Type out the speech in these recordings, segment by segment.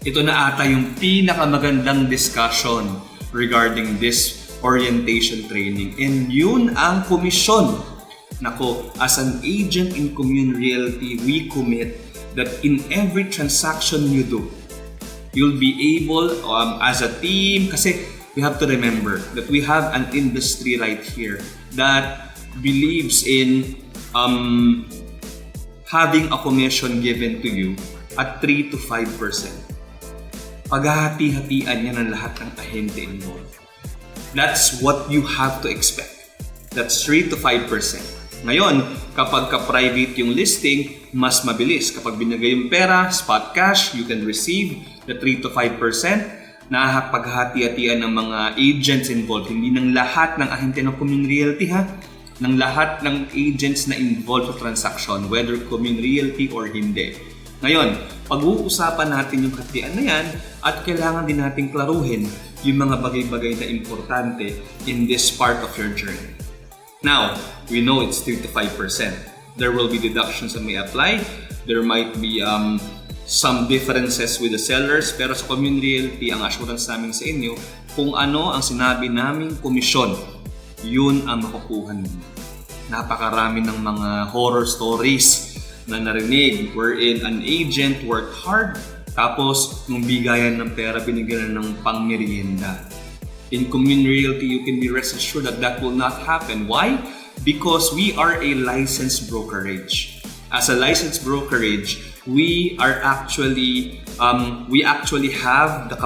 ito na ata yung pinakamagandang discussion regarding this orientation training. And yun ang komisyon. Nako, as an agent in Commune Realty, we commit that in every transaction you do, you'll be able, as a team, kasi we have to remember that we have an industry right here that believes in having a commission given to you at 3 to 5%. Paghahati-hatian niya ng lahat ng ahente involved. That's what you have to expect. That's 3 to 5%. Ngayon, kapag ka-private yung listing, mas mabilis. Kapag binigay yung pera, spot cash, you can receive the 3 to 5%. Paghahati-hatian ng mga agents involved. Hindi ng lahat ng ahente ng Commune Realty ha. Ng lahat ng agents na involved sa transaction, whether Commune Realty or hindi. Ngayon, pag-uusapan natin yung hatian na yan at kailangan din nating klaruhin yung mga bagay-bagay na importante in this part of your journey. Now, we know it's 3 to 5%. There will be deductions that may apply. There might be some differences with the sellers. Pero sa Commune Realty, ang assurance namin sa inyo, kung ano ang sinabi naming komisyon, yun ang makukuha ninyo. Napakarami ng mga horror stories na narinig wherein an agent worked hard tapos nung bigayan ng pera binigyan ng pangmerienda. In Commune Realty, you can be rest assured that that will not happen. Why? Because we are a licensed brokerage. As a licensed brokerage, we actually have the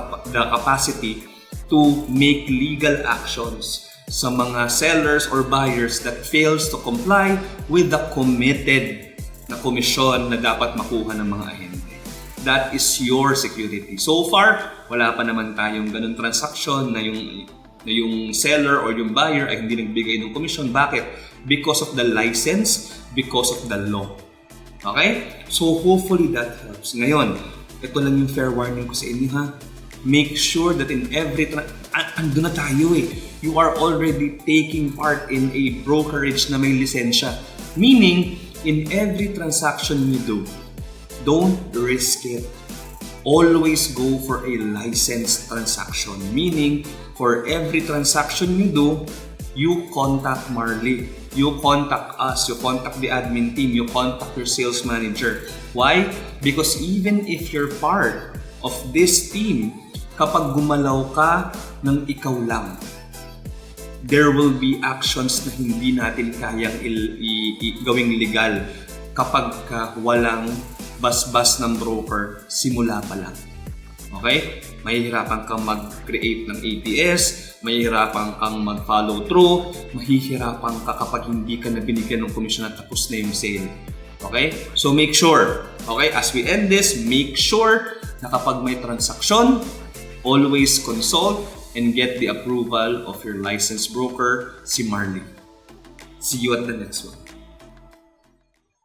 capacity to make legal actions sa mga sellers or buyers that fails to comply with the committed na komisyon na dapat makuha ng mga ahente. That is your security. So far, wala pa naman tayong ganun transaction na yung seller or yung buyer ay hindi nagbigay ng komisyon. Bakit? Because of the license, because of the law. Okay? So hopefully that helps. Ngayon, ito lang yung fair warning ko sa inyo ha. Make sure that in every ando na tayo eh. You are already taking part in a brokerage na may lisensya. Meaning, in every transaction you do, don't risk it. Always go for a licensed transaction. Meaning, for every transaction you do, you contact Marley. You contact us. You contact the admin team. You contact your sales manager. Why? Because even if you're part of this team, kapag gumalaw ka ng ikaw lang, there will be actions na hindi natin kayang gawing legal kapag walang basbas ng broker simula pa lang. Okay? Mahihirapan kang mag-create ng APS, mahihirapan kang mag-follow through, mahihirapan ka kapag hindi ka na binigyan ng komisyon at tapos na yung sale. Okay? So make sure, okay, as we end this, make sure na kapag may transaksyon, always consult and get the approval of your licensed broker, si Marley. See you at the next one.